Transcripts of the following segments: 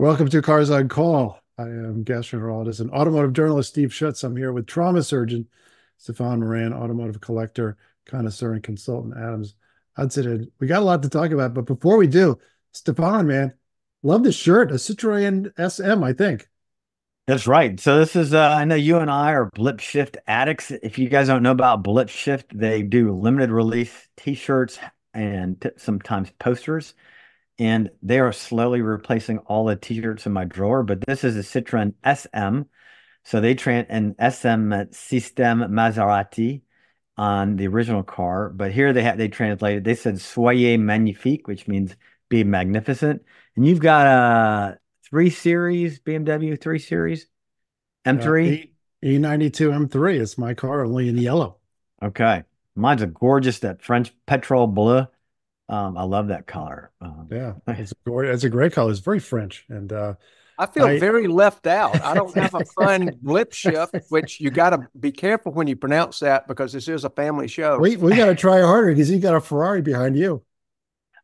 Welcome to Cars on Call. I am gastroenterologist and automotive journalist Steve Schutz. I'm here with trauma surgeon Stephan Moran, automotive collector, connoisseur, and consultant Adams Hudson. We got a lot to talk about, but before we do, Stephan, man, love this shirt, a Citroen SM, I think. That's right. So this is, I know you and I are Blip Shift addicts. If you guys don't know about Blip Shift, they do limited release t-shirts and sometimes posters. And they are slowly replacing all the t-shirts in my drawer. But this is a Citroen SM. So they an SM Système Maserati on the original car. But here they translated, they said Soyez magnifique, which means be magnificent. And you've got a 3 Series, BMW 3 Series, M3. E92 M3 is my car, only in yellow. Okay. Mine's a gorgeous, that French petrol bleu. I love that color. Yeah, it's a great color. It's very French. And I feel very left out. I don't have a fun Blip Shift, which you got to be careful when you pronounce that because this is a family show. We got to try harder because you got a Ferrari behind you.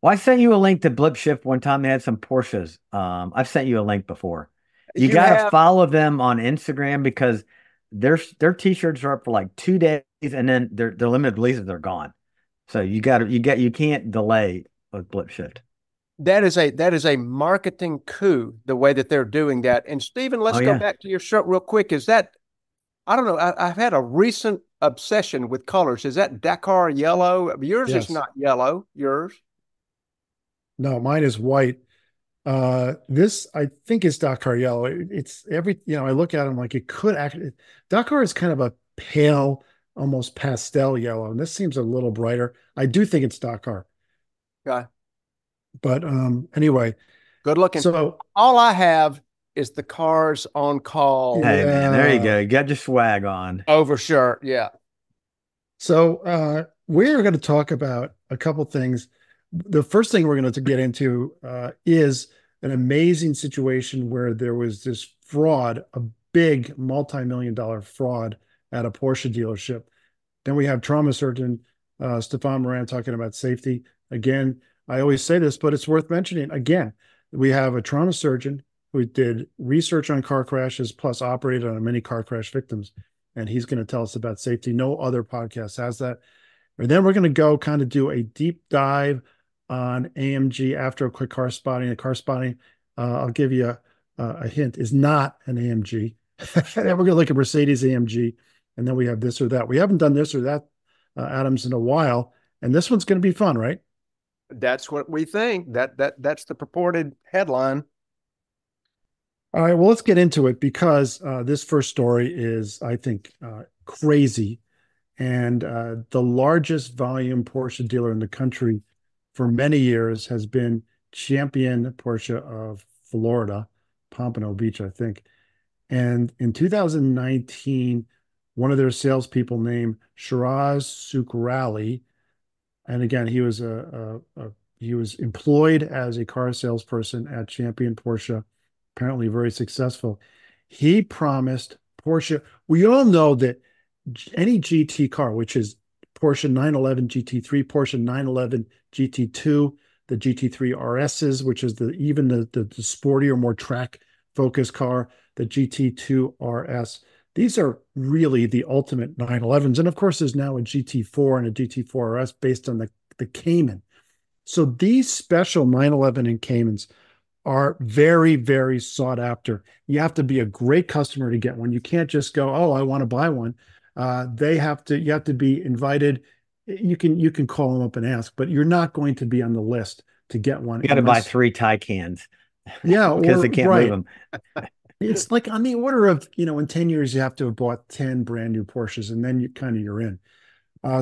Well, I sent you a link to Blip Shift one time. They had some Porsches. I've sent you a link before. You got to follow them on Instagram because their t-shirts are up for like 2 days and then their limited releases are gone. So you can't delay with Blip Shift. That is a marketing coup, the way that they're doing that. And Stephen, let's go back to your shirt real quick. Is that, I don't know, I've had a recent obsession with colors. Is that Dakar yellow? Yours is not yellow. Yours? No, mine is white. This I think is Dakar yellow. It's I look at them like it could actually. Dakar is kind of a pale, almost pastel yellow, and this seems a little brighter. I do think it's Dakar. Okay. But anyway, good looking. So all I have is the Cars on Call. Hey man, there you go. You got your swag on. Overshirt, yeah. So we're going to talk about a couple things. The first thing we're going to get into is an amazing situation where there was this fraud, a big multi-million-dollar fraud at a Porsche dealership. Then we have trauma surgeon Stephan Moran talking about safety. Again, I always say this, but it's worth mentioning. Again, we have a trauma surgeon who did research on car crashes plus operated on many car crash victims, and he's going to tell us about safety. No other podcast has that. And then we're going to go kind of do a deep dive on AMG after a quick car spotting. A car spotting, I'll give you a hint, is not an AMG. Then we're going to look at Mercedes AMG, and then we have this or that. We haven't done this or that, Adams, in a while, and this one's going to be fun, right? That's what we think. That's the purported headline. All right, well, let's get into it because this first story is, I think, crazy. And the largest volume Porsche dealer in the country for many years has been Champion Porsche of Florida, Pompano Beach, I think. And in 2019, one of their salespeople named Shiraz Sukrali, and again, he was he was employed as a car salesperson at Champion Porsche, apparently very successful. He promised Porsche. We all know that any GT car, which is Porsche 911 GT3, Porsche 911 GT2, the GT3 RSs, which is even the sportier, more track-focused car, the GT2 RS. These are really the ultimate 911s. And of course, there's now a GT4 and a GT4 RS based on the Cayman. So these special 911 and Caymans are very, very sought after. You have to be a great customer to get one. You can't just go, oh, I want to buy one. You have to be invited. You can call them up and ask, but you're not going to be on the list to get one. You got to buy 3 Taycans. Yeah, because they can't move them. It's like on the order of, in 10 years, you have to have bought 10 brand new Porsches, and then you're in.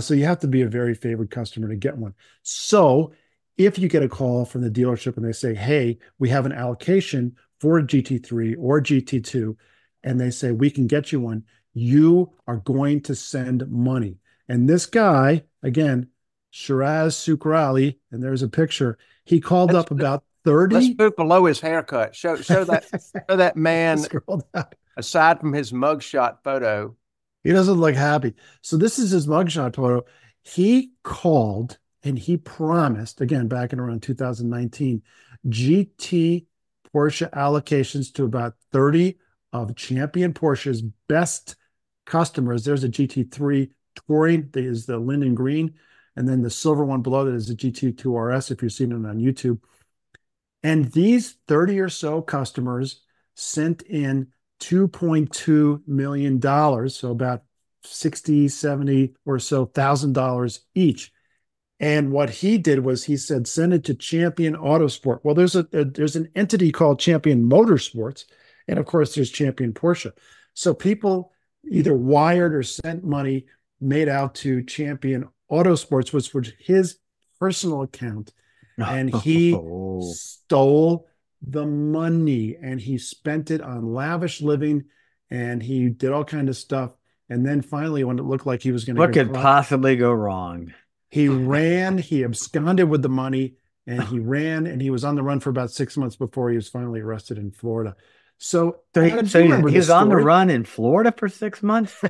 So you have to be a very favored customer to get one. So if you get a call from the dealership and they say, hey, we have an allocation for a GT3 or GT2, and they say, we can get you one, you are going to send money. And this guy, again, Shiraz Sukrali, and there's a picture, he called up about 30. Let's move below his haircut. Show that show that man, aside from his mugshot photo. He doesn't look happy. So this is his mugshot photo. He called and he promised, again, back in around 2019, GT Porsche allocations to about 30 of Champion Porsche's best customers. There's a GT3 Touring, that is the linden green, and then the silver one below that is the GT2 RS, if you've seen it on YouTube. And these 30 or so customers sent in $2.2 million, so about 60, 70 or so $1,000 each. And what he did was he said, send it to Champion Autosport. Well, there's an entity called Champion Motorsports, and of course there's Champion Porsche. So people either wired or sent money made out to Champion Autosports, which was his personal account. And he stole the money and he spent it on lavish living and he did all kinds of stuff. And then finally, when it looked like he was going to what could possibly go wrong? He ran, he absconded with the money, and he ran, and he was on the run for about 6 months before he was finally arrested in Florida. So he was on the run in Florida for 6 months?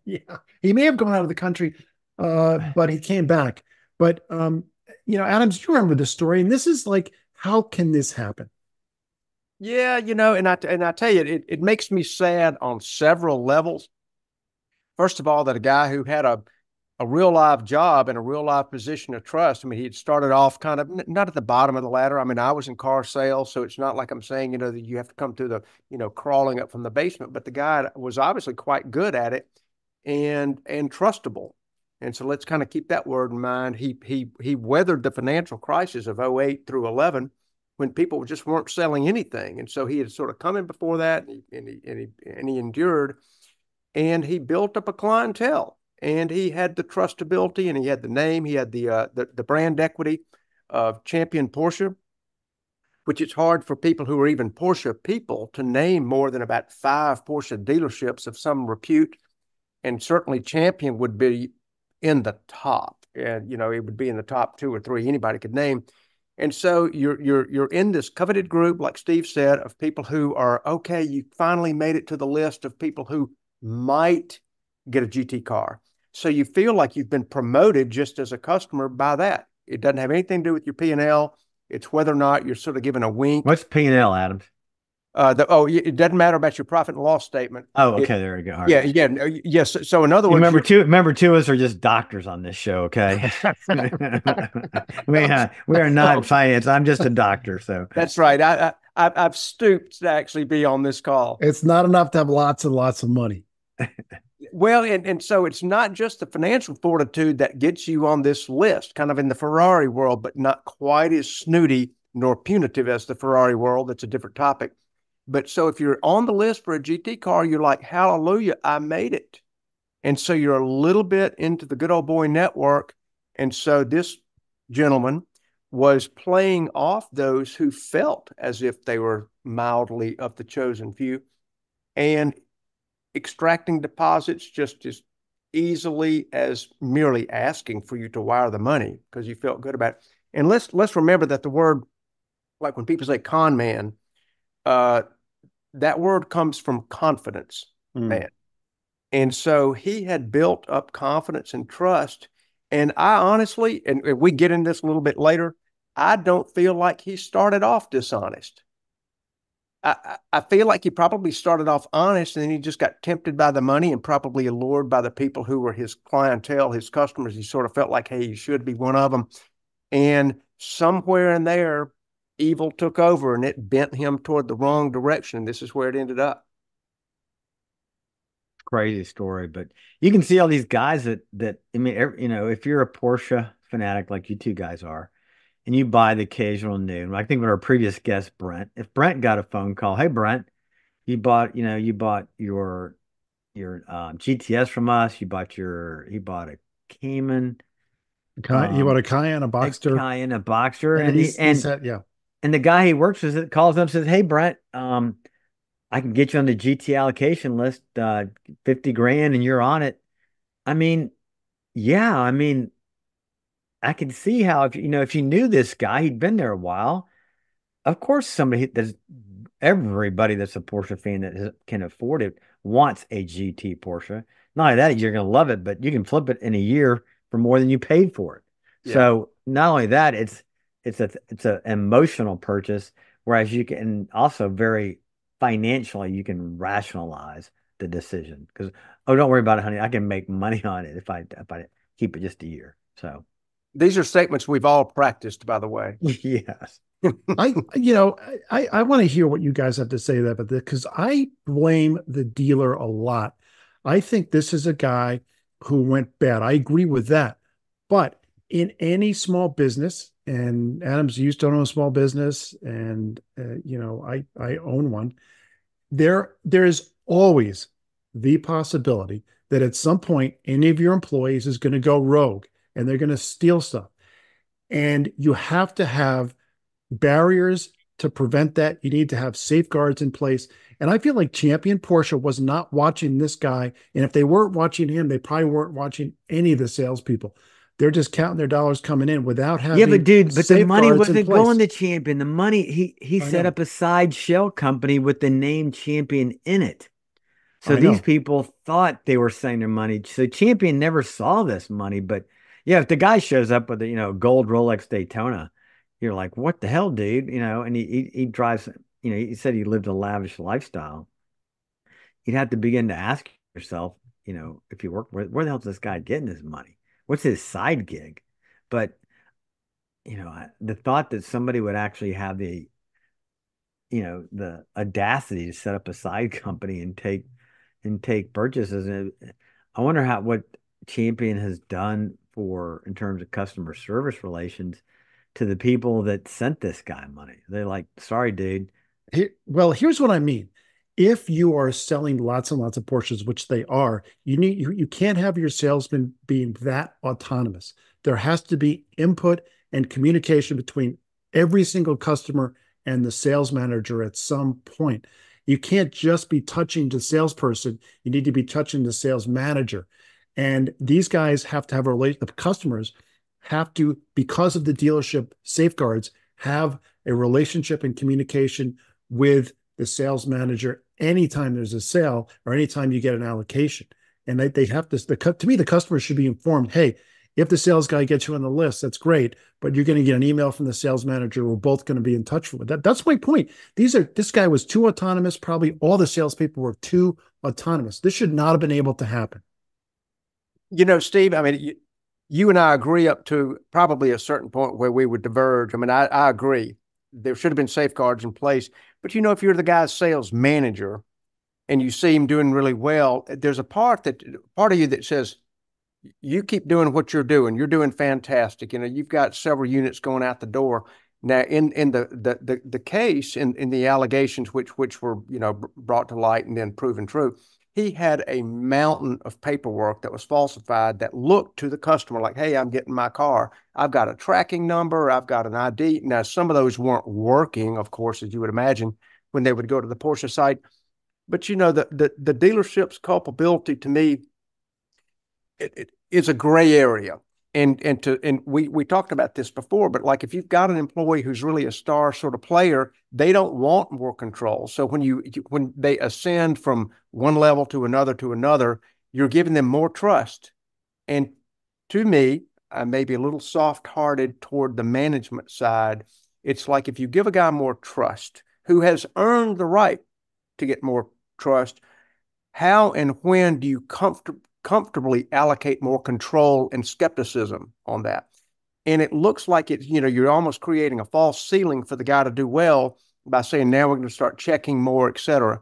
Yeah. He may have gone out of the country, but he came back. But, Adams, you remember this story, and this is like, how can this happen? Yeah, and I tell you, it makes me sad on several levels. First of all, that a guy who had a real live job and a real live position of trust. I mean, he'd started off kind of not at the bottom of the ladder. I mean, I was in car sales, so it's not like I'm saying, that you have to come through the, crawling up from the basement, but the guy was obviously quite good at it and trustable. And so let's kind of keep that word in mind. He weathered the financial crisis of 08 through 11 when people just weren't selling anything. And so he had sort of come in before that and he endured, and he built up a clientele. And he had the trustability, and he had the name, he had the brand equity of Champion Porsche, which it's hard for people who are even Porsche people to name more than about 5 Porsche dealerships of some repute. And certainly Champion would be in the top, and it would be in the top 2 or 3 anybody could name. And so you're in this coveted group, like Steve said, of people who are okay. You finally made it to the list of people who might get a GT car. So you feel like you've been promoted just as a customer by that. It doesn't have anything to do with your P&L. It's whether or not you're sort of given a wink. What's P&L, Adams? It doesn't matter about your profit and loss statement. Oh, okay, there we go. All right. Yes. So in other words, remember, two of us are just doctors on this show. Okay, we are not finance. I'm just a doctor. So that's right. I've stooped to actually be on this call. It's not enough to have lots and lots of money. Well, and so it's not just the financial fortitude that gets you on this list, kind of in the Ferrari world, but not quite as snooty nor punitive as the Ferrari world. That's a different topic. But so if you're on the list for a GT car, you're like, hallelujah, I made it. And so you're a little bit into the good old boy network. And so this gentleman was playing off those who felt as if they were mildly of the chosen few and extracting deposits just as easily as merely asking for you to wire the money because you felt good about it. And let's remember that the word, like when people say con man, that word comes from confidence, man. And so he had built up confidence and trust. And I honestly, and we get into this a little bit later, I don't feel like he started off dishonest. I feel like he probably started off honest and then he just got tempted by the money and probably allured by the people who were his clientele, his customers. He sort of felt like, hey, you should be one of them. And somewhere in there, evil took over and it bent him toward the wrong direction. This is where it ended up. Crazy story, but you can see all these guys that I mean, if you're a Porsche fanatic like you two guys are, and you buy the occasional new, I think with our previous guest, Brent, if Brent got a phone call, hey, Brent, you bought your GTS from us. He bought a Cayman. He bought a Cayenne, a Boxster. A Boxster. And the guy he works with calls up and says, hey, Brent, I can get you on the GT allocation list, 50 grand, and you're on it. I mean, yeah, I can see how if you knew this guy, he'd been there a while. Of course, everybody that's a Porsche fan that can afford it wants a GT Porsche. Not only that, you're going to love it, but you can flip it in a year for more than you paid for it. Yeah. So not only that, it's an emotional purchase, Whereas you can also very financially, you can rationalize the decision because, oh, don't worry about it, honey. I can make money on it if I keep it just a year. So These are statements we've all practiced, by the way. yes. I want to hear what you guys have to say about this because I blame the dealer a lot. I think this is a guy who went bad. I agree with that. But in any small business, and Adams used to own a small business, and I own one. There is always the possibility that at some point any of your employees is going to go rogue and they're going to steal stuff. And you have to have barriers to prevent that. You need to have safeguards in place. And I feel like Champion Porsche was not watching this guy. And if they weren't watching him, they probably weren't watching any of the salespeople. They're just counting their dollars coming in without having. Yeah, but dude, but the money wasn't going to Champion. The money he set up a side shell company with the name Champion in it. So these people thought they were saving their money. So Champion never saw this money. But yeah, if the guy shows up with a gold Rolex Daytona, you're like, what the hell, dude? And he drives, he said he lived a lavish lifestyle. You'd have to begin to ask yourself, if you work, where the hell is this guy getting his money? What's his side gig? But, the thought that somebody would actually have the audacity to set up a side company and take purchases. I wonder what Champion has done in terms of customer service relations to the people that sent this guy money. They're like, sorry, dude. Here's what I mean. If you are selling lots and lots of Porsches, which they are, you can't have your salesman being that autonomous. There has to be input and communication between every single customer and the sales manager at some point. You can't just be touching the salesperson. You need to be touching the sales manager. And these guys have to have a relation. The customers have to, because of the dealership safeguards, have a relationship and communication with the sales manager anytime there's a sale or anytime you get an allocation. And they have to me, the customer should be informed, hey, if the sales guy gets you on the list, that's great, but you're going to get an email from the sales manager. We're both going to be in touch with that. That's my point. This guy was too autonomous. Probably all the salespeople were too autonomous. This should not have been able to happen. Steve, I mean, you and I agree up to probably a certain point where we would diverge. I mean, I agree. There should have been safeguards in place. But, if you're the guy's sales manager and you see him doing really well, there's a part of you that says, you keep doing what you're doing. You're doing fantastic. You've got several units going out the door. Now, in the case, in the allegations which were, brought to light and then proven true, he had a mountain of paperwork that was falsified that looked to the customer like, hey, I'm getting my car. I've got a tracking number. I've got an ID. Now, some of those weren't working, of course, as you would imagine, when they would go to the Porsche site. But, the dealership's culpability to me, it is a gray area. And we talked about this before, but like if you've got an employee who's really a star sort of player, they don't want more control. So when they ascend from one level to another, you're giving them more trust. And to me, I may be a little soft-hearted toward the management side. It's like if you give a guy more trust, who has earned the right to get more trust, how and when do you comfortably allocate more control and skepticism on that? And it looks like you're almost creating a false ceiling for the guy to do well by saying, now we're going to start checking more, et cetera.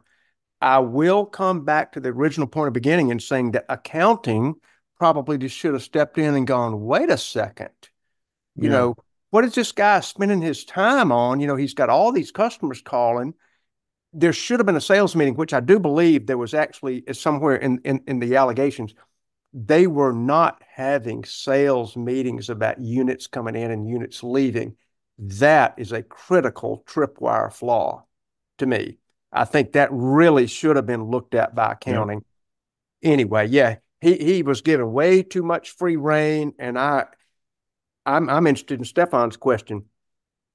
I will come back to the original point of beginning and saying that accounting probably just should have stepped in and gone, wait a second, what is this guy spending his time on? He's got all these customers calling. There should have been a sales meeting, which I do believe there was actually somewhere in the allegations. They were not having sales meetings about units coming in and units leaving. That is a critical tripwire flaw to me. I think that really should have been looked at by accounting. Yeah. Anyway, yeah, he was given way too much free rein, and I'm interested in Stephan's question.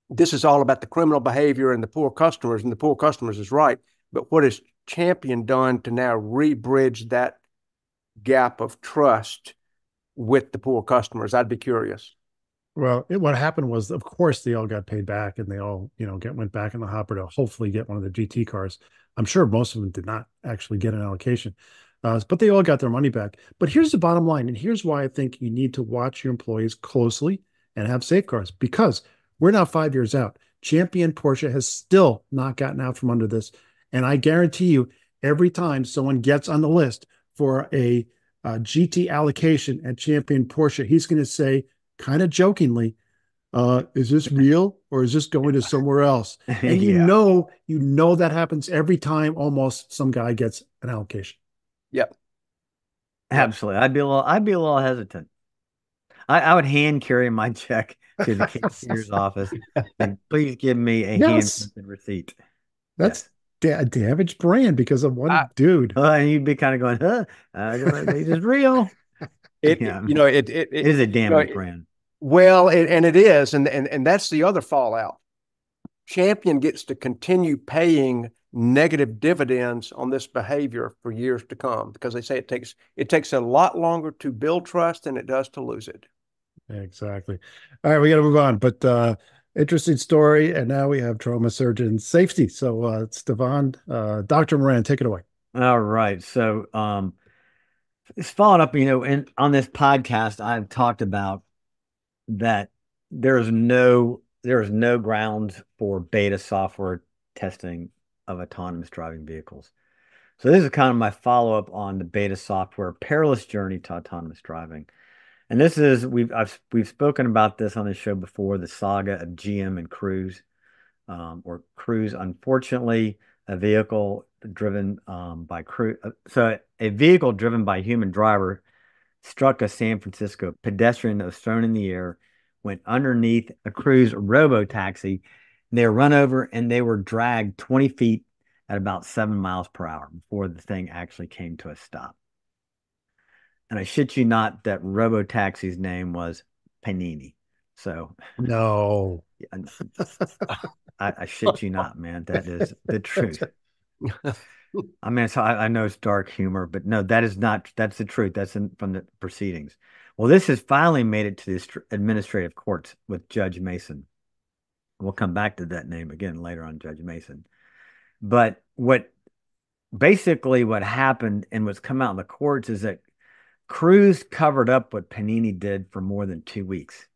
This is all about the criminal behavior and the poor customers, and the poor customers is right. But what has Champion done to now re-bridge that gap of trust with the poor customers? I'd be curious. Well, what happened was, of course, they all got paid back, and they all, went back in the hopper to hopefully get one of the GT cars. I'm sure most of them did not actually get an allocation, but they all got their money back. But here's the bottom line, and here's why I think you need to watch your employees closely and have safeguards, because we're now 5 years out. Champion Porsche has still not gotten out from under this, and I guarantee you, every time someone gets on the list for a GT allocation at Champion Porsche, he's going to say, kind of jokingly, is this real or is this going to somewhere else? And you know that happens every time almost some guy gets an allocation. Yep. Absolutely. I'd be a little hesitant. I would hand carry my check to the cashier's office and please give me a hand printed receipt. That's a damaged brand because of one dude. And you'd be kind of going, is this real? It is a damaged brand. Well, and it is, and that's the other fallout. Champion gets to continue paying negative dividends on this behavior for years to come, because they say it takes a lot longer to build trust than it does to lose it. Exactly. All right, we got to move on, but interesting story. And now we have trauma surgeon safety. So Stephan, Dr. Moran, take it away. All right. So it's following up, on this podcast, I've talked about that there's no grounds for beta software testing of autonomous driving vehicles. So this is kind of my follow-up on the beta software perilous journey to autonomous driving. And this is we've spoken about this on the show before, the saga of GM and Cruise, or Cruise, unfortunately, a vehicle driven by Cruise. So a vehicle driven by a human driver struck a San Francisco pedestrian that was thrown in the air, went underneath a Cruise robo-taxi. They were run over and they were dragged 20 feet at about 7 miles per hour before the thing actually came to a stop. And I shit you not, that robo-taxi's name was Panini. So no, I shit you not, man. That is the truth. I mean, so I know it's dark humor, but no, that's the truth. That's from the proceedings. Well, this has finally made it to the administrative courts with Judge Mason. We'll come back to that name again later on, Judge Mason. But what happened and what's come out in the courts is that Cruise covered up what Panini did for more than 2 weeks.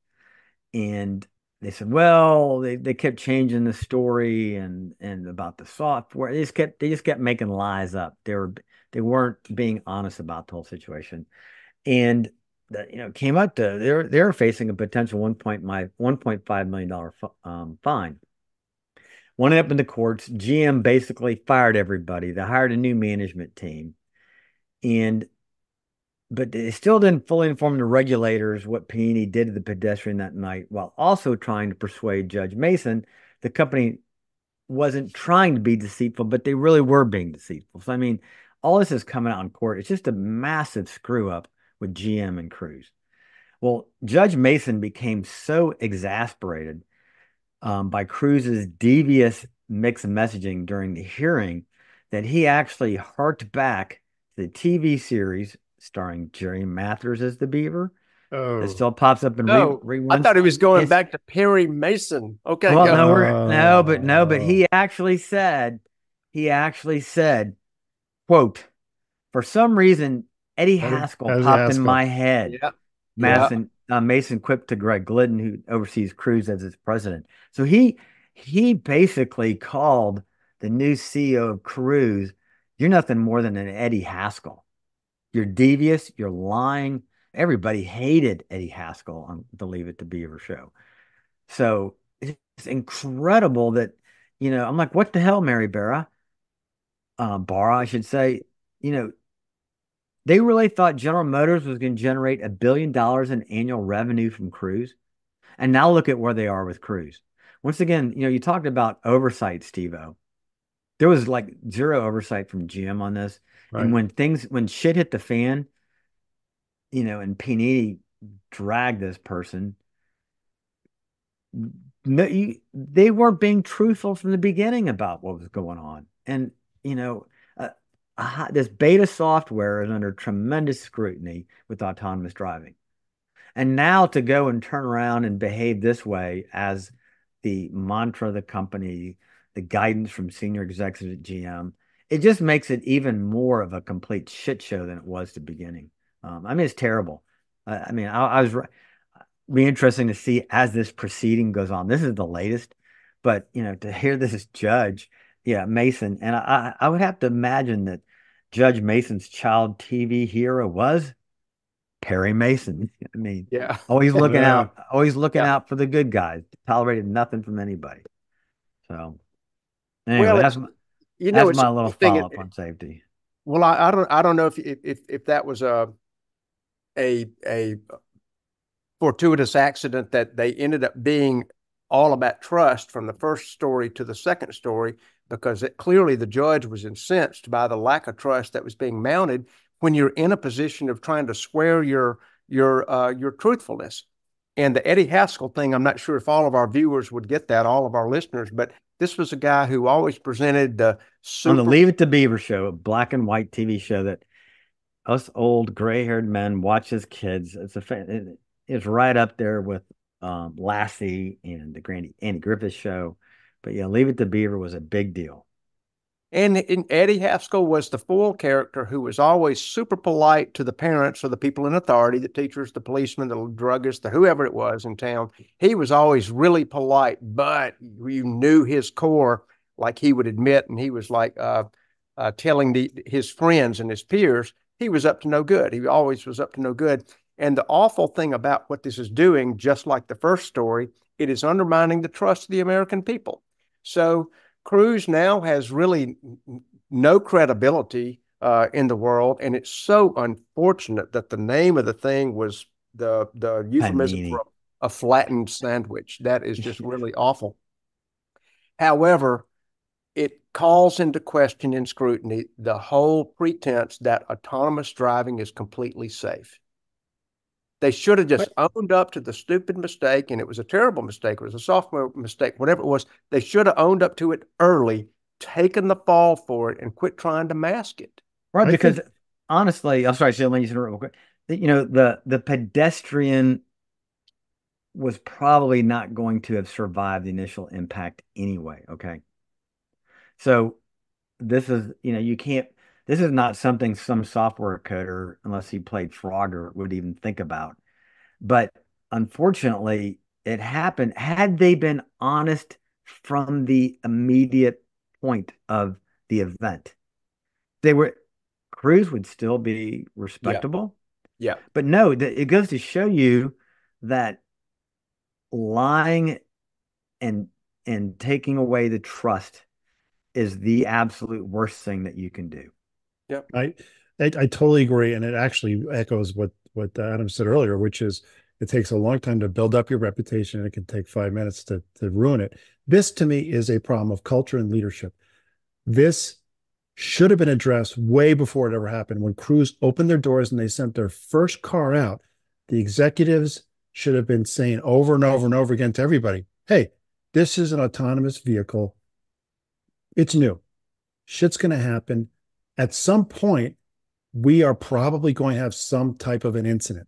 And they said, well, they kept changing the story and about the software. They just kept making lies up. They weren't being honest about the whole situation. And came up to they're facing a potential $1.5 million fine. Went up in the courts. GM basically fired everybody. They hired a new management team, but they still didn't fully inform the regulators what Panini did to the pedestrian that night, while also trying to persuade Judge Mason the company wasn't trying to be deceitful, but they really were being deceitful. So, I mean, all this is coming out in court. It's just a massive screw up with GM and Cruise. Well, Judge Mason became so exasperated by Cruise's devious mixed messaging during the hearing that he actually harked back to the TV series starring Jerry Mathers as the Beaver. Oh, it still pops up in reruns. I thought he was going back to Perry Mason. Okay, well, but he actually said, quote, for some reason Eddie Haskell popped in my head. Yeah. Mason quipped to Greg Glidden, who oversees Cruise as its president. So he basically called the new CEO of Cruise, you're nothing more than an Eddie Haskell. You're devious. You're lying. Everybody hated Eddie Haskell on the Leave It to Beaver show. So it's incredible that, I'm like, what the hell, Mary Barra, I should say, they really thought General Motors was going to generate $1 billion in annual revenue from Cruise. And now look at where they are with Cruise. Once again, you talked about oversight, Steve-O. There was like zero oversight from GM on this. Right. And when shit hit the fan, and Panini dragged this person, they weren't being truthful from the beginning about what was going on. And, this beta software is under tremendous scrutiny with autonomous driving. And now to go and turn around and behave this way as the mantra of the company, the guidance from senior executives at GM, it just makes it even more of a complete shit show than it was at the beginning. I mean, it's terrible. I mean, I was be interesting to see as this proceeding goes on. This is the latest, but to hear this judge, yeah, Mason, and I would have to imagine that Judge Mason's child TV hero was Perry Mason. I mean, Yeah. always looking Yeah. out for the good guys, tolerated nothing from anybody. So anyway, Well, that's it's my little interesting. follow-up on safety. Well, I don't know if that was a fortuitous accident that they ended up being all about trust from the first story to the second story, because clearly the judge was incensed by the lack of trust that was being mounted when you're in a position of trying to swear your truthfulness. And the Eddie Haskell thing, I'm not sure if all of our viewers would get that, all of our listeners, but this was a guy who always presented the On the Leave It to Beaver show, a black and white TV show that us old gray-haired men watch as kids. It's right up there with Lassie and the Andy Griffith show. But yeah, Leave It to Beaver was a big deal. And Eddie Haskell was the foil character who was always super polite to the parents or the people in authority, the teachers, the policemen, the druggists, the whoever it was in town. He was always really polite, but you knew his core, like he would admit, and he was like telling his friends and his peers, he was up to no good. He always was up to no good. And the awful thing about what this is doing, just like the first story, it is undermining the trust of the American people. So Cruz now has really no credibility in the world, and it's so unfortunate that the name of the thing was the euphemism Panini. for a flattened sandwich. That is just really awful. However, it calls into question and scrutiny the whole pretense that autonomous driving is completely safe. They should have just owned up to the stupid mistake, and it was a terrible mistake. It was a software mistake, whatever it was. They should have owned up to it early, taken the fall for it, and quit trying to mask it. Right, because honestly, I'm sorry, let me use it real quick. The pedestrian was probably not going to have survived the initial impact anyway. Okay. So this is, you can't, this is not something some software coder, unless he played Frogger, would even think about. But unfortunately, it happened. Had they been honest from the immediate point of the event, Cruz would still be respectable. Yeah. But no, it goes to show you that lying and taking away the trust is the absolute worst thing that you can do. Yeah. I totally agree, and it actually echoes what Adam said earlier, which is it takes a long time to build up your reputation, and it can take 5 minutes to ruin it. This, to me, is a problem of culture and leadership. This should have been addressed way before it ever happened. When Cruz opened their doors and they sent their first car out, the executives should have been saying over and over and over again to everybody, hey, this is an autonomous vehicle. It's new. Shit's going to happen. At some point, we are probably going to have some type of an incident.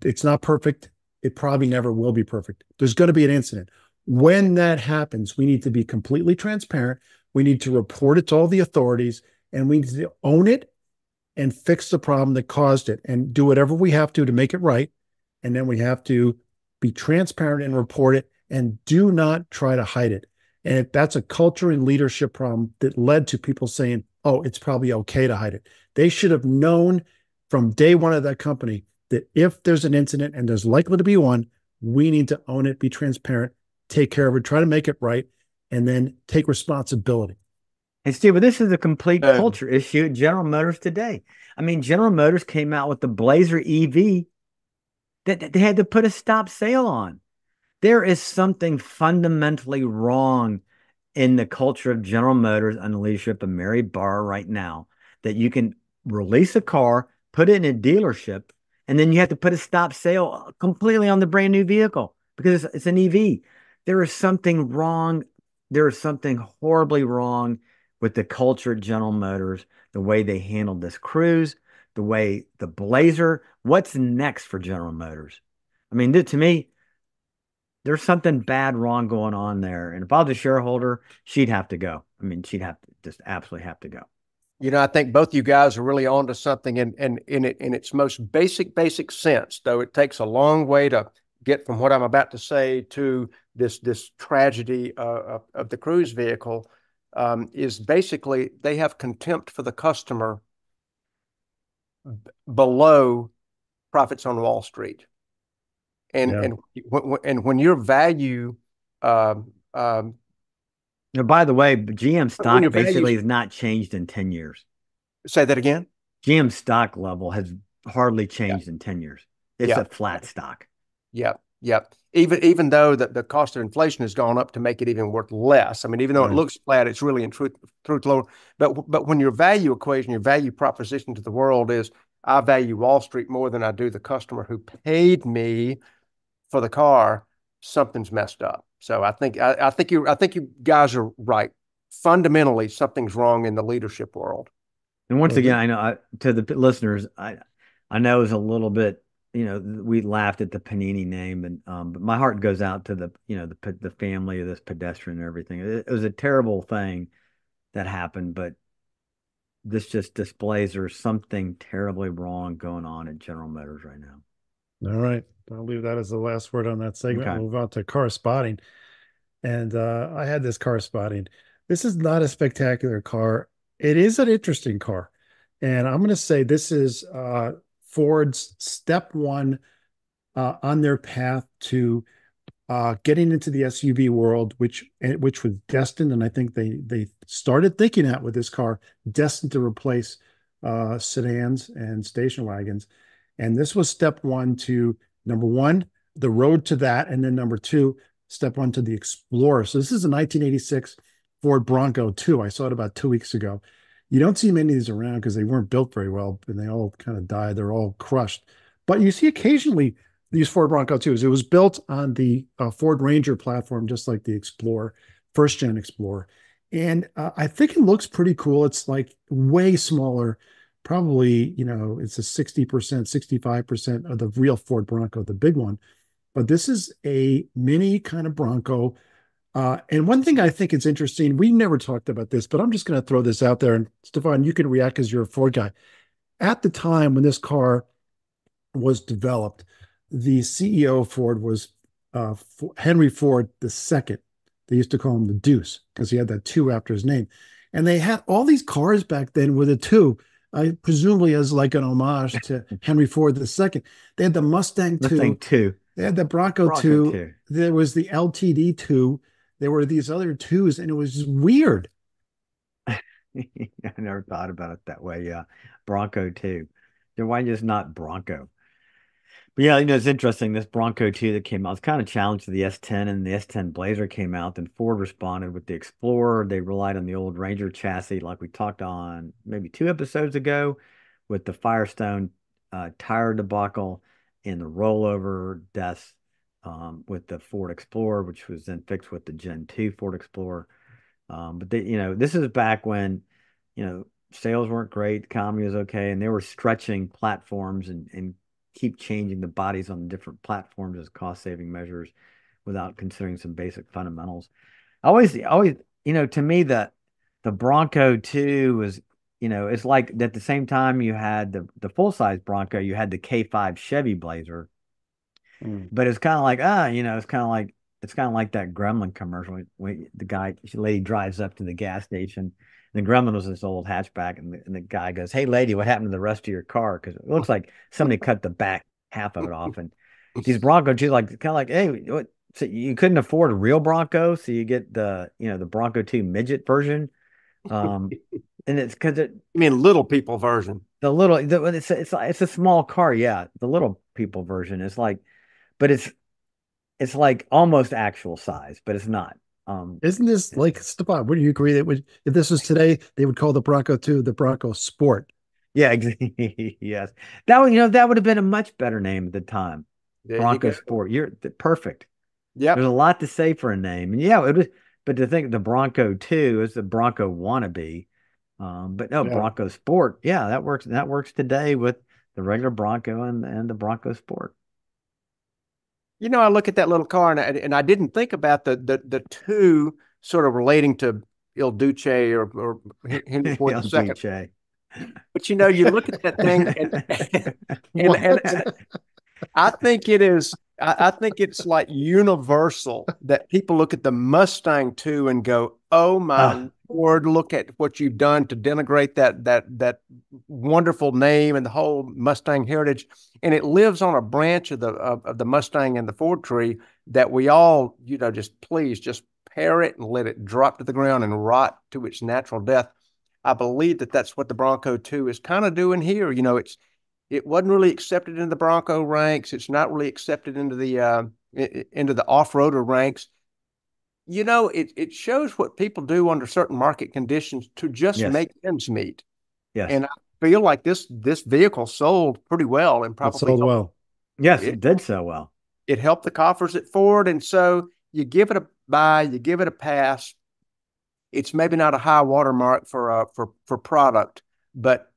It's not perfect. It probably never will be perfect. There's going to be an incident. When that happens, we need to be completely transparent. We need to report it to all the authorities, and we need to own it and fix the problem that caused it and do whatever we have to make it right. And then we have to be transparent and report it, and do not try to hide it. And that's a culture and leadership problem that led to people saying, oh, it's probably okay to hide it. They should have known from day one of that company that if there's an incident, and there's likely to be one, we need to own it, be transparent, take care of it, try to make it right, and then take responsibility. Hey, Steve, but this is a complete culture issue at General Motors today. I mean, General Motors came out with the Blazer EV that they had to put a stop sale on. There is something fundamentally wrong in the culture of General Motors under the leadership of Mary Barra right now, that you can release a car, put it in a dealership, and then you have to put a stop sale completely on the brand new vehicle because it's an EV. There is something wrong. There is something horribly wrong with the culture at General Motors, the way they handled this Cruz, the way the Blazer. What's next for General Motors? I mean, to me, there's something bad, wrong going on there. And if I was a shareholder, she'd have to go. I mean, she'd have to just absolutely have to go. I think both you guys are really onto something in its most basic sense, though it takes a long way to get from what I'm about to say to this tragedy of the cruise vehicle. Is basically they have contempt for the customer below profits on Wall Street. And when your value Now, by the way, GM stock basically has not changed in 10 years. Say that again? GM stock level has hardly changed in 10 years. It's a flat stock. Yep. Even though the cost of inflation has gone up to make it even worth less. I mean, even though it looks flat, it's really in truth lower. But when your value equation, your value proposition to the world is, I value Wall Street more than I do the customer who paid me for the car, something's messed up. So I think you guys are right. Fundamentally, something's wrong in the leadership world. And once again, I know to the listeners, I know it's a little bit, we laughed at the Panini name, but my heart goes out to the family of this pedestrian and everything. It was a terrible thing that happened, but this just displays there's something terribly wrong going on at General Motors right now. All right. I'll leave that as the last word on that segment. Okay. We'll move on to car spotting. And I had this car spotting. This is not a spectacular car. It is an interesting car. And I'm going to say this is Ford's step one on their path to getting into the SUV world, which was destined, and I think they started thinking that with this car, destined to replace sedans and station wagons. And this was step one to, number one, the road to that, and then number two, step one to the Explorer. So this is a 1986 Ford Bronco 2. I saw it about 2 weeks ago. You don't see many of these around because they weren't built very well, and they all kind of died. They're all crushed. But you see occasionally these Ford Bronco 2s. It was built on the Ford Ranger platform, just like the Explorer, first-gen Explorer. And I think it looks pretty cool. It's like way smaller. Probably, it's a 60%, 65% of the real Ford Bronco, the big one. But this is a mini kind of Bronco. And one thing I think is interesting, we never talked about this, but I'm just going to throw this out there. And Stephan, you can react because you're a Ford guy. At the time when this car was developed, the CEO of Ford was Henry Ford II. They used to call him the Deuce because he had that 2 after his name. And they had all these cars back then with a 2. Presumably as like an homage to Henry Ford II. They had the Mustang 2. They had the Bronco 2. There was the LTD 2. There were these other 2s, and it was just weird. I never thought about it that way. Yeah, Bronco 2. Then why just not Bronco? But yeah, it's interesting. This Bronco 2 that came out was kind of challenged to the S10, and the S10 Blazer came out. Then Ford responded with the Explorer. They relied on the old Ranger chassis, like we talked on maybe 2 episodes ago, with the Firestone tire debacle and the rollover deaths with the Ford Explorer, which was then fixed with the Gen 2 Ford Explorer. But this is back when, sales weren't great, economy was okay, and they were stretching platforms and keep changing the bodies on the different platforms as cost-saving measures without considering some basic fundamentals. Always, to me, the Bronco 2 was, it's like at the same time you had the full-size Bronco, you had the K5 Chevy Blazer, but it's kind of like, it's kind of like that Gremlin commercial when the lady drives up to the gas station. The Gremlin was this old hatchback, and the guy goes, "Hey, lady, what happened to the rest of your car?" Because it looks like somebody cut the back half of it off. And these Broncos, she's like, kind of like, "Hey, what? So you couldn't afford a real Bronco, so you get the Bronco 2 midget version." And it's because You mean little people version? It's a small car, yeah. The little people version is like, but it's like almost actual size, but it's not. Isn't this like, Stephan, would you agree that if this was today, they would call the Bronco 2 the Bronco Sport? Yeah, exactly. Yes. That would have been a much better name at the time. Bronco Sport. You're perfect. Yeah. There's a lot to say for a name. And yeah, it was, but to think the Bronco 2 is the Bronco wannabe, But no, Yeah. Bronco Sport, yeah, that works. That works today with the regular Bronco and the Bronco Sport. You know, I look at that little car and I didn't think about the two sort of relating to Il Duce or Henry Ford El II. Duce. But you know, you look at that thing and I think it is. I think it's like universal that people look at the Mustang too and go, "Oh my Oh, Lord, look at what you've done to denigrate that wonderful name and the whole Mustang heritage." And it lives on a branch of the Mustang and the Ford tree that we all, you know, just please just pair it and let it drop to the ground and rot to its natural death. I believe that that's what the Bronco 2 is kind of doing here. You know, it wasn't really accepted in the Bronco ranks. It's not really accepted into the off-roader ranks. You know, it shows what people do under certain market conditions to just yes, make ends meet. yes, And I feel like this vehicle sold pretty well and It probably sold well. yes, it it did so well. it helped the coffers at Ford. And so you give it a buy, you give it a pass. It's maybe not a high watermark for product, but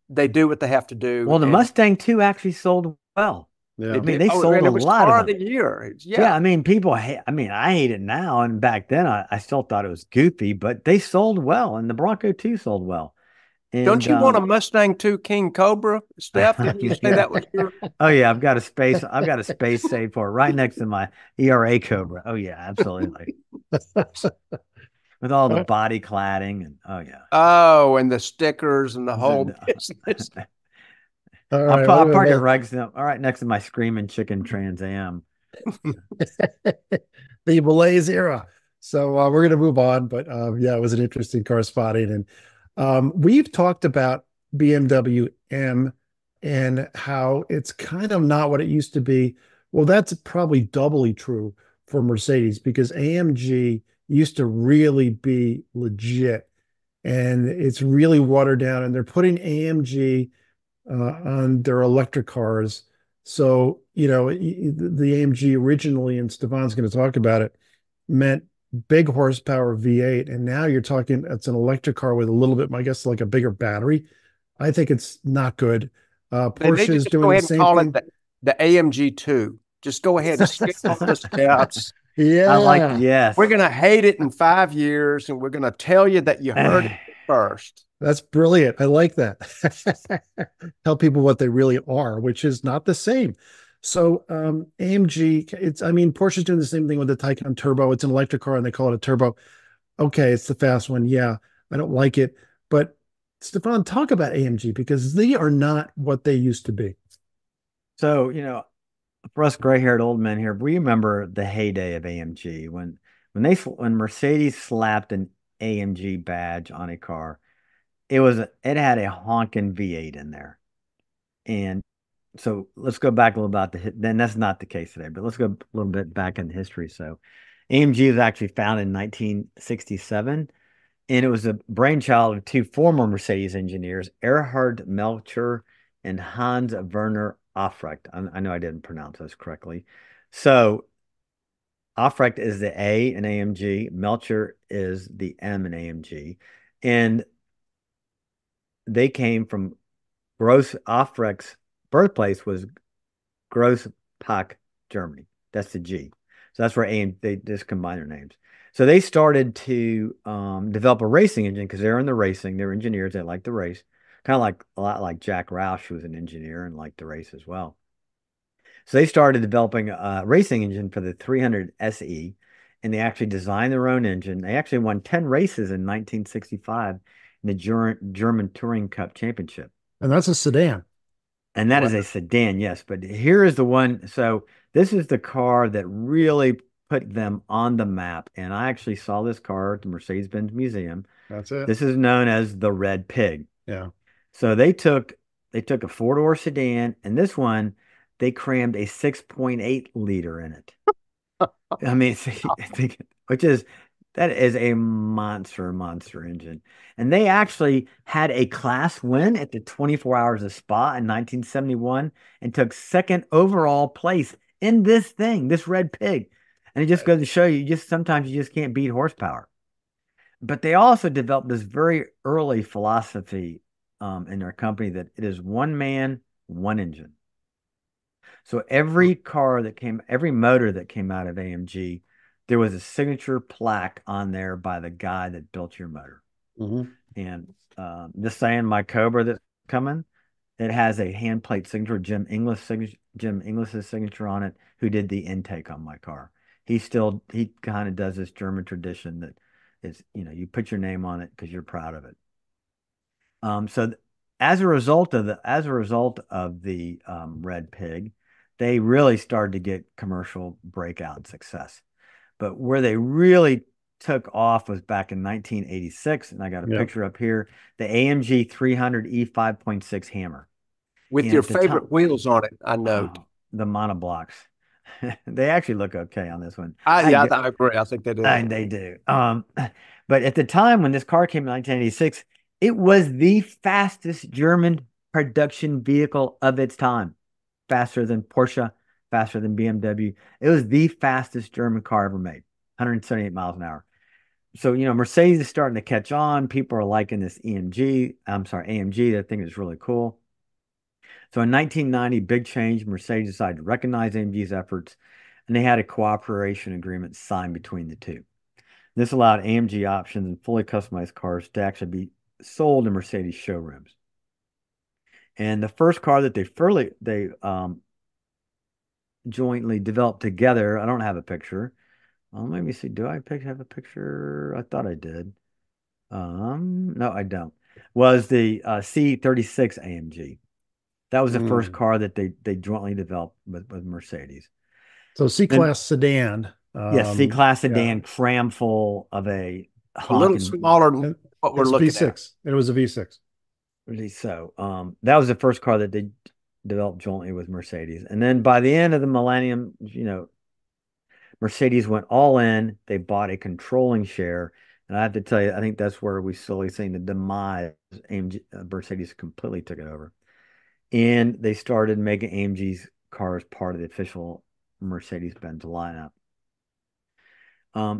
they do what they have to do, Well, the and Mustang 2 actually sold well. I Yeah. it mean, did. they Oh, sold and a it was lot of car of them. the year. Yeah, Yeah. I mean, people hate, I mean, I hate it now. And back then, I still thought it was goofy, but they sold well. And the Bronco 2 sold well. Don't And you want a Mustang 2 King Cobra, Steph? Didn't you say yeah. that was your? Oh yeah, I've got a space saved for it right next to my ERA Cobra. Oh yeah, absolutely. With all the body cladding and oh yeah. Oh, and the stickers and the whole So, business. All I'll, right. I'll Well, park it well, right next to my screaming chicken Trans Am. the Malaise era. So we're going to move on, but yeah, it was an interesting car spotting, and we've talked about BMW M and how it's kind of not what it used to be. Well, that's probably doubly true for Mercedes because AMG used to really be legit, and it's really watered down, and they're putting AMG on their electric cars. So, you know, the AMG originally, and Stefan's going to talk about it, meant big horsepower V8. And now you're talking, it's an electric car with a little bit, I guess, like a bigger battery. I think it's not good. They Porsche need to is just go doing the ahead and same call it thing. the AMG 2. Just go ahead and skip all the steps. I like Yeah, yes. We're going to hate it in 5 years, and we're going to tell you that you heard it first. that's brilliant. I like that. Tell people what they really are, which is not the same. So AMG, I mean, Porsche's doing the same thing with the Taycan Turbo. It's an electric car and they call it a turbo. Okay, it's the fast one. Yeah, I don't like it. But Stefan, talk about AMG because they are not what they used to be. So, you know, for us gray-haired old men here, we remember the heyday of AMG when Mercedes slapped an AMG badge on a car. It had a honking V8 in there. And so let's go back a little about then that's not the case today, but let's go a little bit back in history. So AMG was actually founded in 1967, and it was a brainchild of two former Mercedes engineers, Erhard Melcher and Hans Werner Aufrecht. I know I didn't pronounce those correctly. So Aufrecht is the A in AMG, Melcher is the M in AMG, and they came from Gross Aufrecht's birthplace was Grosspack, Germany. That's the G. So that's where they just combine their names. So they started to develop a racing engine because they're in the racing. They're engineers. They like to race. Kind of like a lot like Jack Roush, who was an engineer and liked to race as well. So they started developing a racing engine for the 300 SE, and they actually designed their own engine. They actually won 10 races in 1965 in the German Touring Cup Championship. And that's a sedan. And that is a sedan, yes. But here is the one. So this is the car that really put them on the map. And I actually saw this car at the Mercedes-Benz Museum. That's it. This is known as the Red Pig. Yeah. So they took a four-door sedan, and this one they crammed a 6.8 liter in it. I mean, which is that is a monster engine. And they actually had a class win at the 24 Hours of Spa in 1971 and took second overall place in this thing, this Red Pig. And it just goes to show you, sometimes you just can't beat horsepower. But they also developed this very early philosophy in their company that it is one man, one engine. So every motor that came out of AMG, there was a signature plaque on there by the guy that built your motor. Mm-hmm. And just saying, my Cobra that's coming, it has a hand plate signature, Jim English's signature on it, who did the intake on my car. He kind of does this German tradition that is, you put your name on it because you're proud of it. So as a result of the Red Pig, they really started to get commercial breakout success. But where they really took off was back in 1986, and I got a picture up here, the AMG 300E 5.6 Hammer. With your favorite wheels on it, I know. The monoblocks. They actually look okay on this one. I agree. I think they do. And they do. But at the time when this car came in 1986, it was the fastest German production vehicle of its time. Faster than Porsche, faster than BMW. It was the fastest German car ever made, 178 miles an hour. So, Mercedes is starting to catch on. People are liking this AMG. That thing is really cool. So in 1990, big change. Mercedes decided to recognize AMG's efforts, and they had a cooperation agreement signed between the two. This allowed AMG options and fully customized cars to actually be sold in Mercedes showrooms. And the first car that they jointly developed together, I don't have a picture. Let me see. Do I have a picture? I thought I did. No, I don't. Was the C36 AMG. That was the first car that they jointly developed with Mercedes. So C-Class sedan. Yes, C-Class sedan, cram full of a little smaller than what we're looking V6. at. It was a V6. Really so. That was the first car that they developed jointly with Mercedes. And then by the end of the millennium, Mercedes went all in. They bought a controlling share. And I have to tell you, I think that's where we slowly seen the demise. Mercedes completely took it over. And they started making AMG's cars part of the official Mercedes-Benz lineup.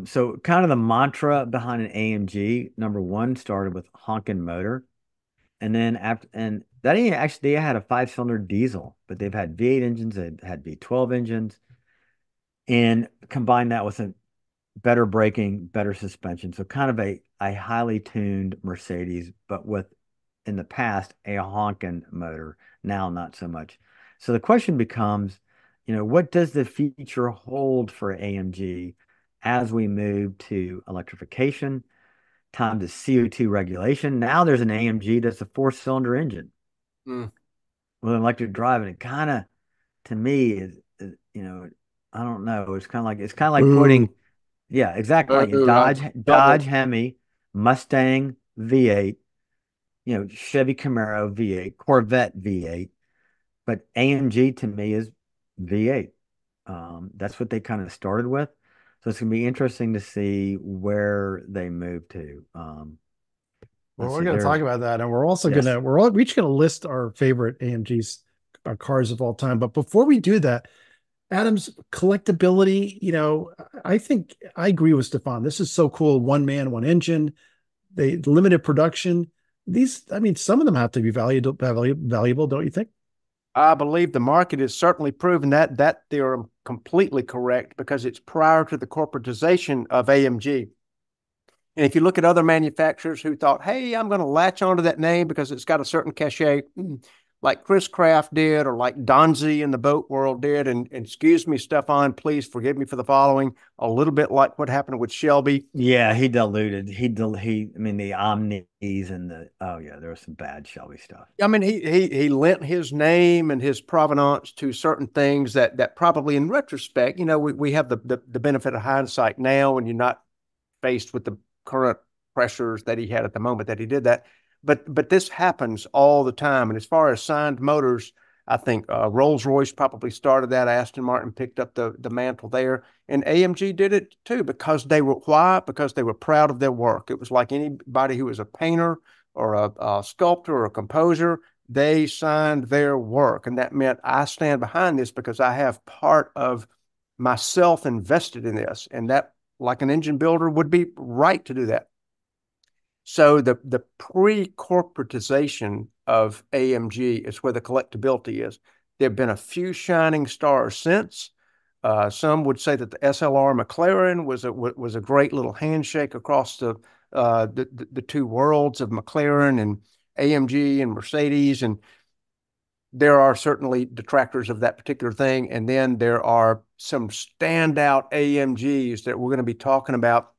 So kind of the mantra behind an AMG, number one, started with honking motor. And then they had a 5-cylinder diesel, but they've had V8 engines, they've had V12 engines, and combined that with a better braking, better suspension. So kind of a highly tuned Mercedes, but with, in the past, a honking motor. Now, not so much. So the question becomes, what does the future hold for AMG as we move to electrification, time to CO2 regulation? Now there's an AMG that's a 4-cylinder engine with an electric drive, and it kind of, to me, is I don't know. It's kind of like putting, yeah, exactly, like a Dodge Hemi, Mustang V8. Chevy Camaro V8, Corvette V8, but AMG to me is V8. That's what they kind of started with. So it's going to be interesting to see where they move to. Well, we're going to talk about that, and we're also we're each going to list our favorite AMG's cars of all time. But before we do that, Adam's collectability, I think I agree with Stephan. This is so cool. One man, one engine, the limited production. Some of them have to be valuable, don't you think? I believe the market has certainly proven that theorem completely correct, because it's prior to the corporatization of AMG. And if you look at other manufacturers who thought, hey, I'm going to latch onto that name because it's got a certain cachet, like Chris Craft did, or like Donzi in the boat world did. And excuse me, Stephan, please forgive me for the following. A little bit like what happened with Shelby. Yeah, he diluted. The Omnis and there was some bad Shelby stuff. He lent his name and his provenance to certain things that probably in retrospect, we have the benefit of hindsight now, and you're not faced with the current pressures that he had at the moment that he did that. But this happens all the time. And as far as signed motors, I think Rolls-Royce probably started that. Aston Martin picked up the mantle there. And AMG did it too, because because they were proud of their work. It was like anybody who was a painter or a sculptor or a composer, they signed their work. And that meant I stand behind this because I have part of myself invested in this. And that, like an engine builder, would be right to do that. So the pre-corporatization of AMG is where the collectability is. There have been a few shining stars since. Some would say that the SLR McLaren was a great little handshake across the two worlds of McLaren and AMG and Mercedes, and there are certainly detractors of that particular thing. And then there are some standout AMGs that we're going to be talking about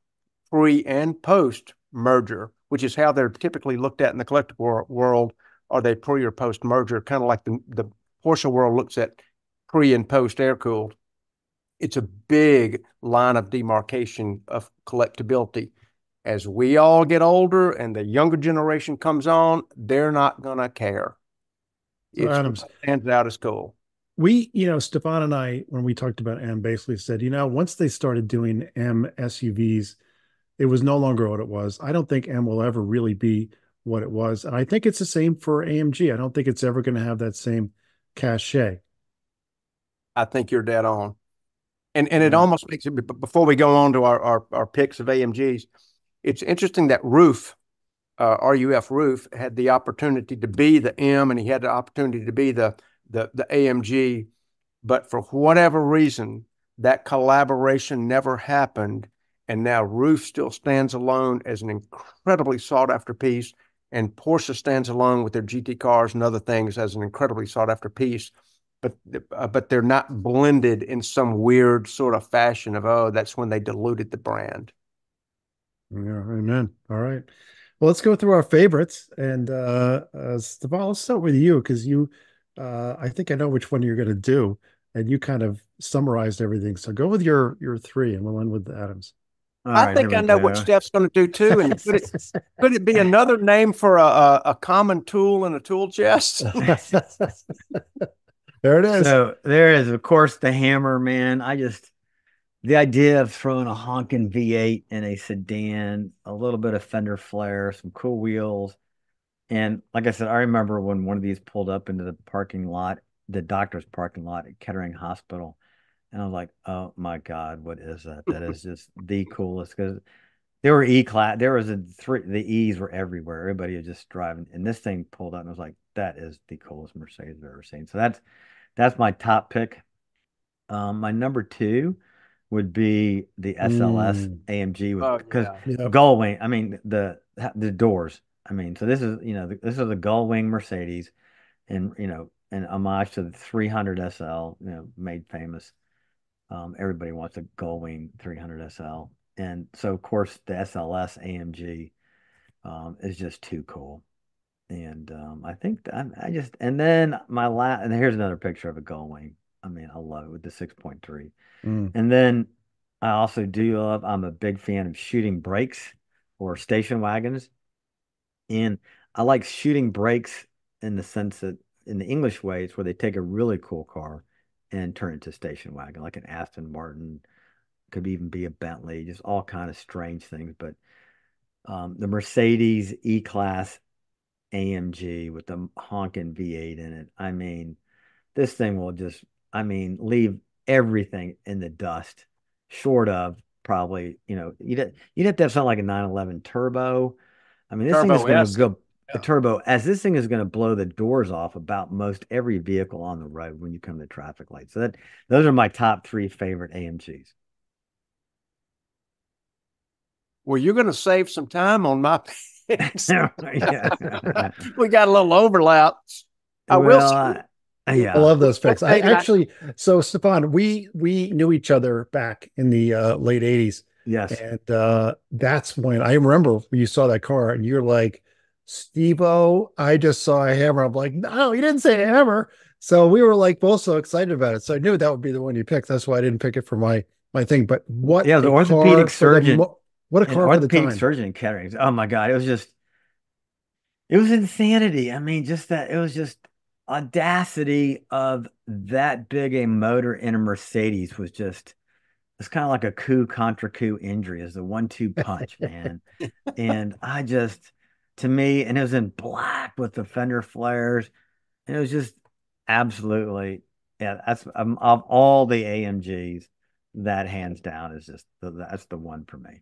pre and post merger, which is how they're typically looked at in the collectible world. Are they pre or post merger? Kind of like the Porsche world looks at pre and post air cooled. It's a big line of demarcation of collectability. As we all get older and the younger generation comes on, they're not going to care. So It's Adams, what stands out as cool. Stefan and I, when we talked about M, basically said, once they started doing M SUVs, it was no longer what it was. I don't think M will ever really be what it was. And I think it's the same for AMG. I don't think it's ever going to have that same cachet. I think you're dead on. And it almost makes it, before we go on to our picks of AMGs, it's interesting that RUF Roof had the opportunity to be the M and he had the opportunity to be the AMG, but for whatever reason, that collaboration never happened. And now Roof still stands alone as an incredibly sought after piece, and Porsche stands alone with their GT cars and other things as an incredibly sought after piece. But they're not blended in some weird sort of fashion of, oh, that's when they diluted the brand. Yeah, amen. All right. Well, let's go through our favorites. And Stefan, let's start with you because I think I know which one you're going to do, and you kind of summarized everything. So go with your three, and we'll end with Adams. All I right, here think I we know what go. Steph's going to do too. And could it be another name for a common tool in a tool chest? There it is. So there is, of course, the hammer, man. The idea of throwing a honking V8 in a sedan, a little bit of fender flare, some cool wheels. And like I said, I remember when one of these pulled up into the parking lot, the doctor's parking lot at Kettering Hospital. And I was like, oh my God, what is that? That is just the coolest because there were E-class. There was the E's were everywhere. Everybody was just driving. And this thing pulled up and I was like, that is the coolest Mercedes I've ever seen. So that's my top pick. My number two would be the SLS AMG with because gull wing. I mean the doors. I mean, so this is this is a gull wing Mercedes, and an homage to the 300 SL, made famous. Everybody wants a gull wing 300 SL, and so of course the SLS AMG is just too cool. And I think I just and then my last and here's another picture of a gull wing. I mean, I love it with the 6.3. And then I also I'm a big fan of shooting brakes or station wagons. And I like shooting brakes in the sense that in the English way, it's where they take a really cool car and turn it into a station wagon, like an Aston Martin, could even be a Bentley, just all kind of strange things. But the Mercedes E-Class AMG with the honking V8 in it, I mean, this thing will just, leave everything in the dust, short of probably, you'd have to have something like a 911 turbo. I mean, this thing is going to go a turbo, as this thing is going to blow the doors off about most every vehicle on the road when you come to traffic lights. So those are my top three favorite AMGs. Well, you're going to save some time on my picks. Yeah. We got a little overlap. I love those picks. So Stefan, we knew each other back in the late 80s. Yes. And that's when I remember you saw that car and you're like, Steve-O, I just saw a hammer. I'm like, no, you didn't say a hammer. So we were like both so excited about it. So I knew that would be the one you picked. That's why I didn't pick it for my thing. But what the orthopedic surgeon. What a car for the time. Orthopedic surgeon in Kettering. Oh my God. It was insanity. I mean, it was just audacity of that big a motor in a Mercedes was just, it's kind of like a coup contra coup injury is the 1-2 punch, man. And to me, and it was in black with the fender flares. And it was just absolutely, yeah, that's of all the AMGs, that hands down is just, that's the one for me.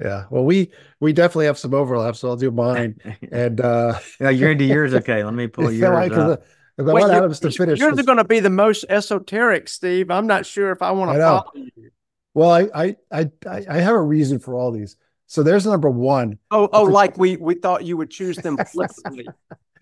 Yeah. Well, we definitely have some overlap, so I'll do mine. And Yeah, you're into yours. Okay, let me pull yeah, yours because up. I Wait, want Adams to finish. you're going to be the most esoteric, Steve. I'm not sure if I want I to follow know. you. Well, I have a reason for all these. So there's number one. Oh, It's a like we thought you would choose them flippantly.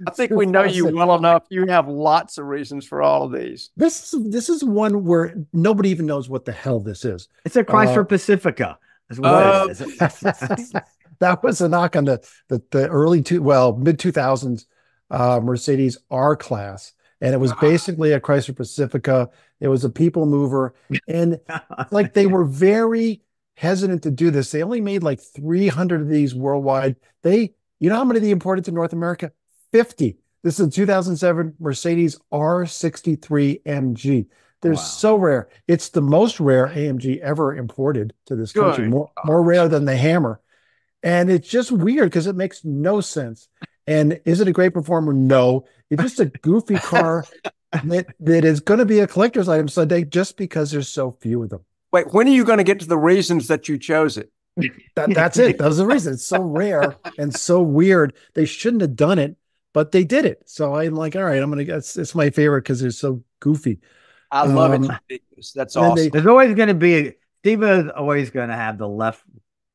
I think we know you 2000. well enough. You have lots of reasons for all of these. This is one where nobody even knows what the hell this is. It's a Uh, Chrysler Pacifica. Is what Oh, it is. that was a knock on the mid 2000s Mercedes R class, and it was basically a Chrysler Pacifica. It was a people mover, and like they were very hesitant to do this. They only made like 300 of these worldwide. You know how many they imported to North America? 50. This is a 2007 Mercedes R63 AMG. They're Wow. so rare. It's the most rare AMG ever imported to this country, good. more rare than the Hammer. And it's just weird because it makes no sense. And is it a great performer? No. It's just a goofy car that is going to be a collector's item someday just because there's so few of them. Wait, when are you going to get to the reasons that you chose it? That's it. That was the reason. It's so rare and so weird. They shouldn't have done it, but they did it. So I'm like, all right, it's my favorite because they're so goofy. I love it. Ridiculous. That's awesome. There's always going to be Steve is always going to have the left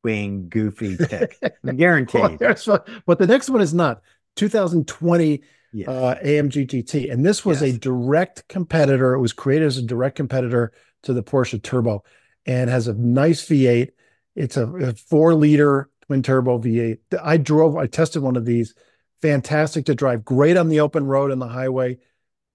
wing goofy pick. I'm guaranteed. But the next one is not 2020 Yes. AMG GT, and this was a direct competitor. It was created as a direct competitor to the Porsche Turbo, and has a nice V8. It's a 4-liter twin turbo V8. I tested one of these. Fantastic to drive. Great on the open road and the highway.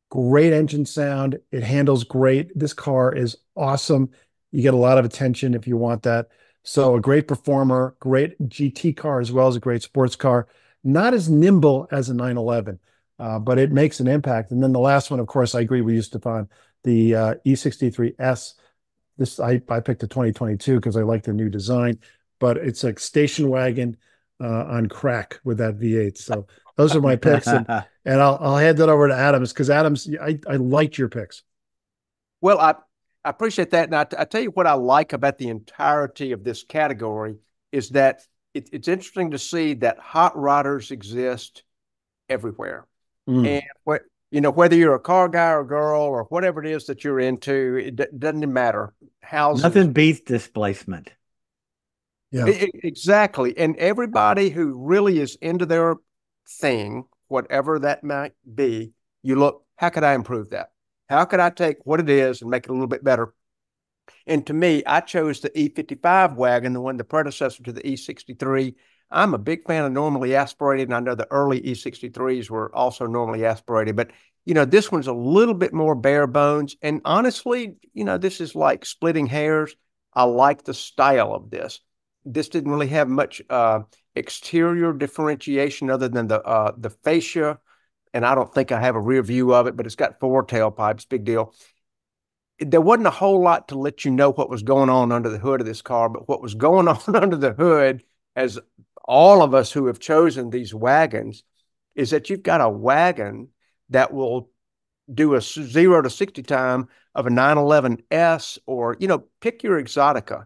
Great engine sound. It handles great. This car is awesome. You get a lot of attention if you want that. So a great performer, great GT car as well as a great sports car. Not as nimble as a 911, but it makes an impact. And then the last one, of course, I agree with you, Stefan, the E63S. I picked the 2022 because I like the new design, but it's a station wagon on crack with that V8. So those are my picks, and I'll hand that over to Adams because Adams, I liked your picks. Well, I appreciate that. And I tell you what I like about the entirety of this category is that it's interesting to see that hot rodders exist everywhere. And whether you're a car guy or girl or whatever it is that you're into, it doesn't matter. Houses. Nothing beats displacement. Yeah, exactly. And everybody who really is into their thing, whatever that might be, you look, how could I improve that? How could I take what it is and make it a little bit better? And to me, I chose the E55 wagon, the predecessor to the E63. I'm a big fan of normally aspirated, and I know the early E63s were also normally aspirated, but this one's a little bit more bare bones. And honestly, this is like splitting hairs. I like the style of this. This didn't really have much exterior differentiation other than the fascia, and I don't think I have a rear view of it, but it's got 4 tailpipes, big deal. There wasn't a whole lot to let you know what was going on under the hood of this car, but what was going on under the hood, as all of us who have chosen these wagons, is that you've got a wagon that will do a 0 to 60 time of a 911S or, pick your Exotica,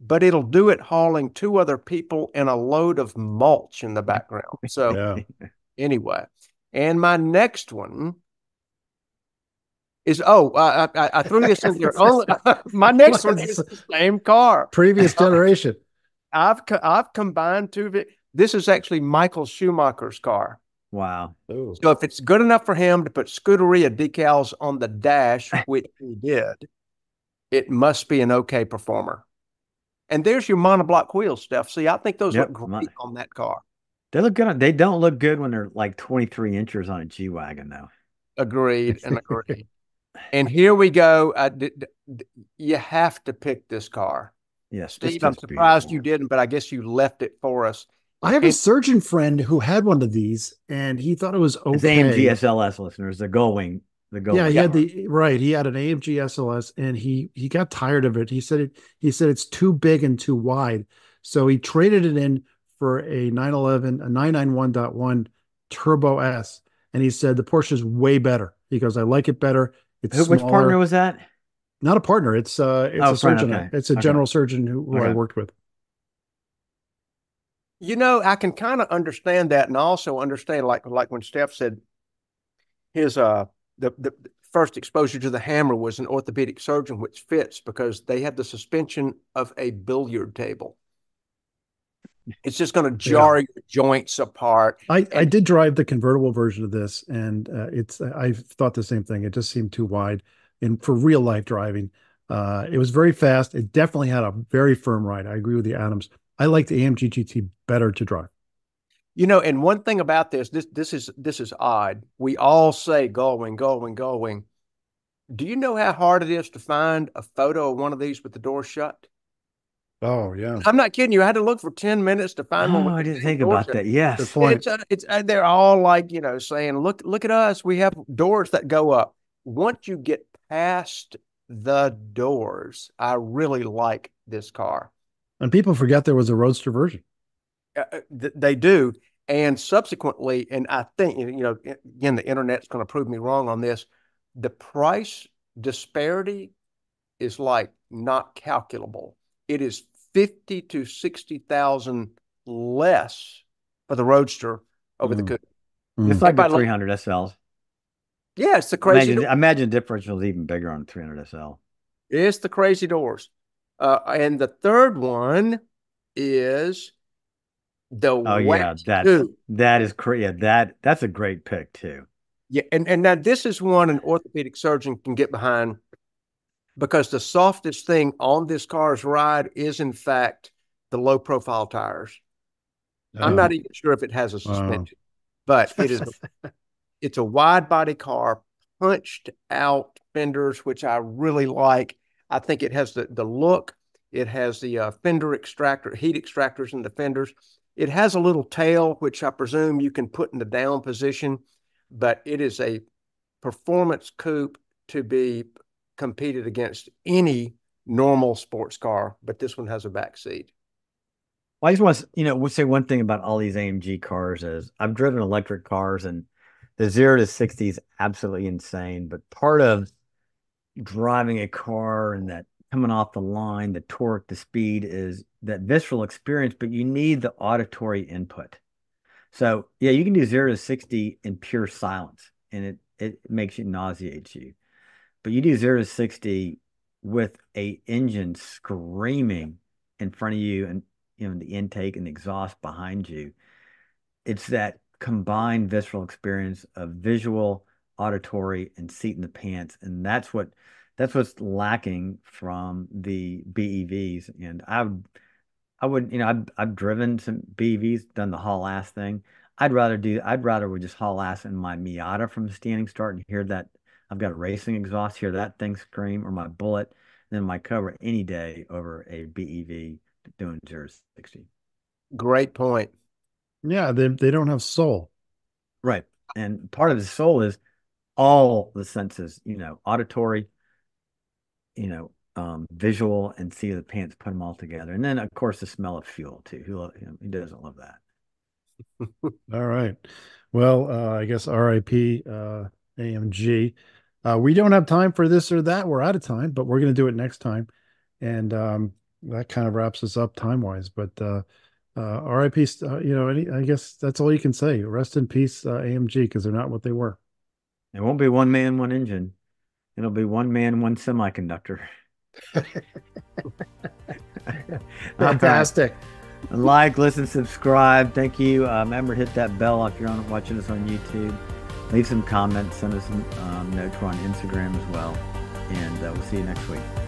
but it'll do it hauling 2 other people and a load of mulch in the background. So anyway, and my next one is, I threw this in here. My next one is the same car. Previous generation. I've combined 2. This is actually Michael Schumacher's car. Wow. Ooh. So if it's good enough for him to put Scuderia decals on the dash, which he did, it must be an okay performer. And there's your monoblock wheels, Steph. See, I think those look great on that car. They look good. They don't look good when they're like 23 inches on a G-Wagon, though. Agreed. And here we go. You have to pick this car. Yes, Steve, I'm surprised you didn't, but I guess you left it for us. I have a surgeon friend who had one of these, and he thought it was okay. It's AMG SLS listeners, the Gullwing. Yeah, he had he had an AMG SLS, and he got tired of it. He said it's too big and too wide, so he traded it in for a 911, a 991.1 Turbo S, and he said the Porsche is way better. He goes, I like it better. It's which partner was that? Not a partner. It's a surgeon. Okay. It's a general surgeon who I worked with. You know, I can kind of understand that, and also understand like when Steph said his the first exposure to the hammer was an orthopedic surgeon, which fits because they have the suspension of a billiard table. It's just going to jar your joints apart. I did drive the convertible version of this, and I thought the same thing. It just seemed too wide, and for real life driving, it was very fast. It definitely had a very firm ride. I agree with the Adams. I like the AMG GT better to drive. You know, and one thing about this is odd. We all say going, going, going. Do you know how hard it is to find a photo of one of these with the door shut? Oh yeah, I'm not kidding you. I had to look for 10 minutes to find one. Oh, I didn't think about that. Yes. They're all like, you know, saying, look at us. We have doors that go up. Once you get past the doors, I really like this car. and people forget there was a roadster version. They do. And subsequently, and I think, you know, again, the internet's going to prove me wrong on this. The price disparity is like not calculable. It is 50 to 60,000 less for the Roadster over the Coupe. It's like the 300 SLs. Yeah, it's the crazy. I imagine the differential is even bigger on the 300 SL. It's the crazy doors. And the third one is the that is crazy. Yeah, that's a great pick too. Yeah, and now this is one an orthopedic surgeon can get behind, because the softest thing on this car's ride is, in fact, the low profile tires. I'm not even sure if it has a suspension, but it's a wide body car, punched out fenders, which I really like. I think it has the look. It has the fender extractor, heat extractors in the fenders. It has a little tail, which I presume you can put in the down position, but it is a performance coupe to be competed against any normal sports car, but this one has a back seat. Well, I just want to, we'll say one thing about all these AMG cars is I've driven electric cars, and the 0 to 60 is absolutely insane. But part of driving a car and that coming off the line, the torque, the speed is that visceral experience, but you need the auditory input. So yeah, you can do 0 to 60 in pure silence, and it makes you nauseates you. But you do 0 to 60 with a engine screaming in front of you, and the intake and the exhaust behind you. It's that combined visceral experience of visual, auditory, and seat in the pants, and that's what's lacking from the BEVs. And I've driven some BEVs, done the haul ass thing. I'd rather we just haul ass in my Miata from the standing start and hear that I've got a racing exhaust, hear that thing scream, or my Bullet, and then my Cobra any day over a BEV doing 0 to 60. Great point. Yeah, they don't have soul. Right. And part of the soul is all the senses, auditory, visual, and seat of the pants, put them all together. And then, of course, the smell of fuel, too. Who doesn't love that? All right. Well, I guess RIP AMG. We don't have time for this or that. We're out of time, but we're going to do it next time. And that kind of wraps us up time-wise. But RIP, I guess that's all you can say. Rest in peace, AMG, because they're not what they were. It won't be one man, one engine. It'll be one man, one semiconductor. Fantastic. Like, listen, subscribe. Thank you. Remember, hit that bell if you're watching us on YouTube. Leave some comments. Send us some notes. We're on Instagram as well. And we'll see you next week.